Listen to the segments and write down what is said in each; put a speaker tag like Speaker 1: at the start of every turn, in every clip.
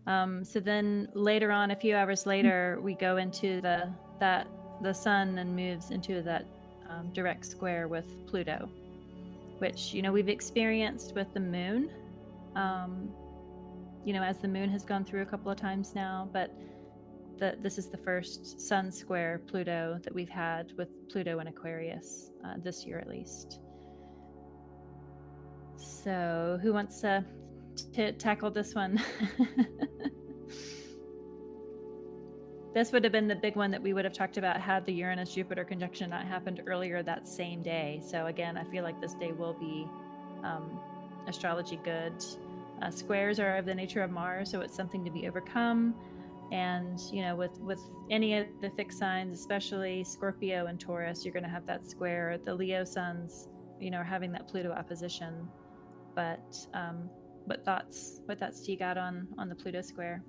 Speaker 1: So then later on, a few hours later, we go into the sun and moves into that direct square with Pluto, which, we've experienced with the moon, as the moon has gone through a couple of times now, but this is the first sun square Pluto that we've had with Pluto in Aquarius this year at least. So who wants to tackle this one? This would have been the big one that we would have talked about had the Uranus-Jupiter conjunction not happened earlier that same day. So again, I feel like this day will be astrology good. Squares are of the nature of Mars, so it's something to be overcome. And, with any of the fixed signs, especially Scorpio and Taurus, you're going to have that square. The Leo suns, are having that Pluto opposition. But what thoughts do you got on the Pluto square?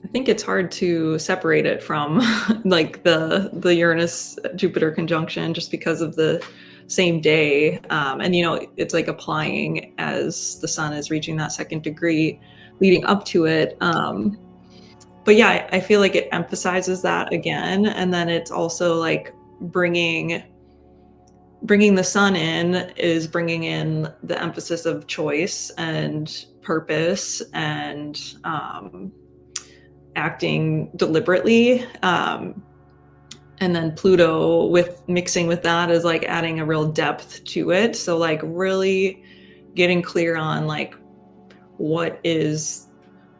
Speaker 2: I think it's hard to separate it from like the Uranus Jupiter conjunction just because of the same day. And it's like applying as the sun is reaching that second degree leading up to it. But yeah, I feel like it emphasizes that again. And then it's also like bringing the sun in is bringing in the emphasis of choice and purpose and acting deliberately. And then Pluto with mixing with that is like adding a real depth to it. So like really getting clear on like what is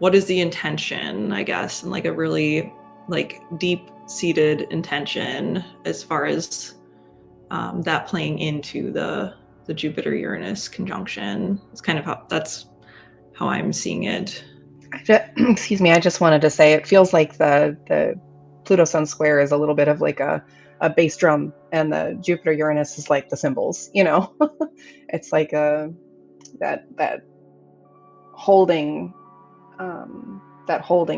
Speaker 2: the intention, I guess, and like a really like deep seated intention as far as that playing into the Jupiter Uranus conjunction. It's kind of that's how I'm seeing it.
Speaker 3: Excuse me, I just wanted to say it feels like the Pluto Sun square is a little bit of like a bass drum, and the Jupiter Uranus is like the cymbals, It's like that holding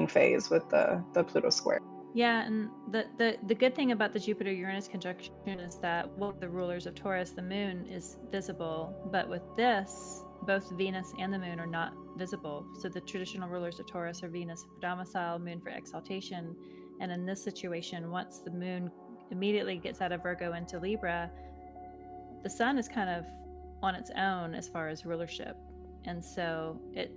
Speaker 3: phase with the Pluto square.
Speaker 1: Yeah, and the good thing about the Jupiter Uranus conjunction is that one of the rulers of Taurus, the moon, is visible, but with this, both Venus and the moon are not visible. So the traditional rulers of Taurus are Venus for domicile, moon for exaltation. And in this situation, once the moon immediately gets out of Virgo into Libra, the sun is kind of on its own as far as rulership. And so it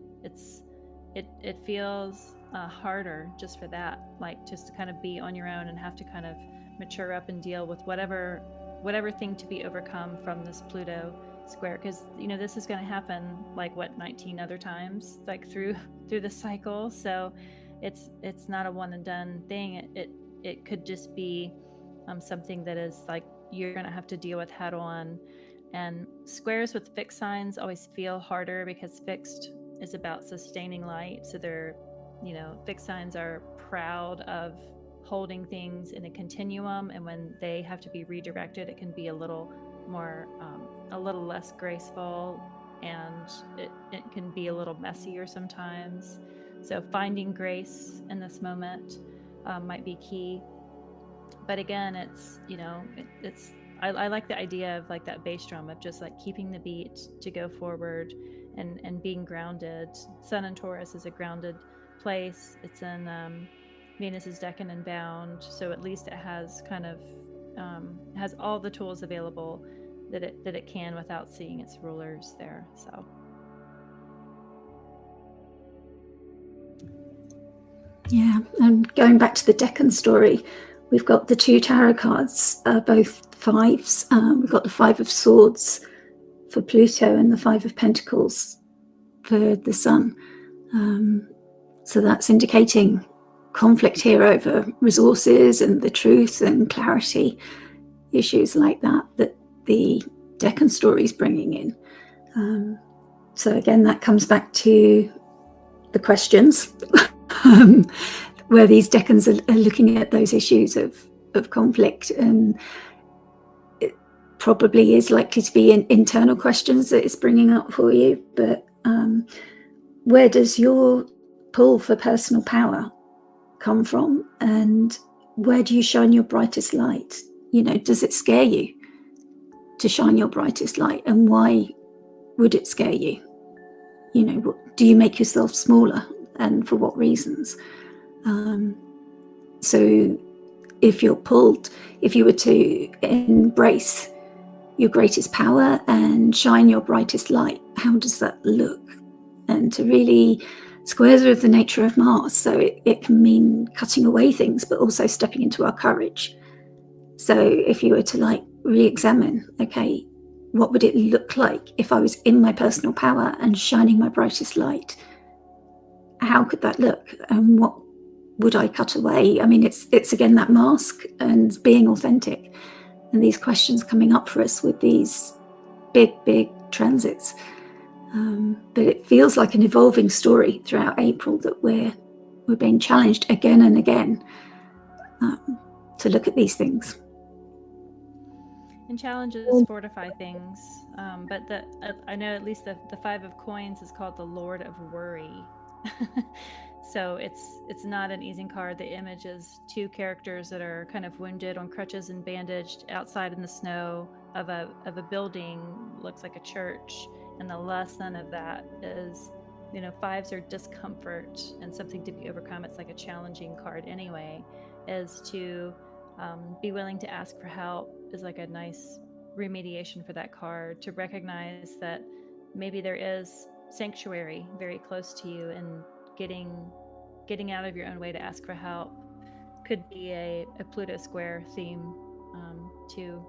Speaker 1: feels harder just for that, like just to kind of be on your own and have to kind of mature up and deal with whatever thing to be overcome from this Pluto square, because this is going to happen like 19 other times like through the cycle. So it's not a one and done thing. It could just be something that is like you're going to have to deal with head on. And squares with fixed signs always feel harder because fixed is about sustaining light. So they're, fixed signs are proud of holding things in a continuum, and when they have to be redirected, it can be a little more a little less graceful, and it can be a little messier sometimes. So finding grace in this moment might be key. But again, it's I like the idea of like that bass drum of just like keeping the beat to go forward and being grounded. Sun in Taurus is a grounded place. It's in Venus's decan and bound, so at least it has kind of has all the tools available that it can without seeing its rulers there. So
Speaker 4: yeah, and going back to the decan story, we've got the two tarot cards, both fives. We've got the Five of Swords for Pluto and the Five of Pentacles for the Sun. So that's indicating conflict here over resources and the truth and clarity, issues like that the decan story is bringing in. So again, that comes back to the questions where these decans are looking at those issues of conflict, and it probably is likely to be internal questions that it's bringing up for you. But where does your pull for personal power come from, and where do you shine your brightest light? Does it scare you to shine your brightest light, and why would it scare you? do you make yourself smaller, and for what reasons? So if you were to embrace your greatest power and shine your brightest light, how does that look? And to really, squares are of the nature of Mars, so it can mean cutting away things, but also stepping into our courage. So if you were to re-examine, okay, what would it look like if I was in my personal power and shining my brightest light? How could that look? And what would I cut away? I mean, it's again that mask and being authentic, and these questions coming up for us with these big transits. But it feels like an evolving story throughout April, that we're being challenged again and again to look at these things.
Speaker 1: And challenges fortify things, but I know at least the Five of Coins is called the Lord of Worry. So it's not an easy card. The image is two characters that are kind of wounded on crutches and bandaged outside in the snow of a building, looks like a church. And the lesson of that is, fives are discomfort and something to be overcome. It's like a challenging card anyway, is to be willing to ask for help is like a nice remediation for that card, to recognize that maybe there is sanctuary very close to you, and getting out of your own way to ask for help could be a Pluto square theme, to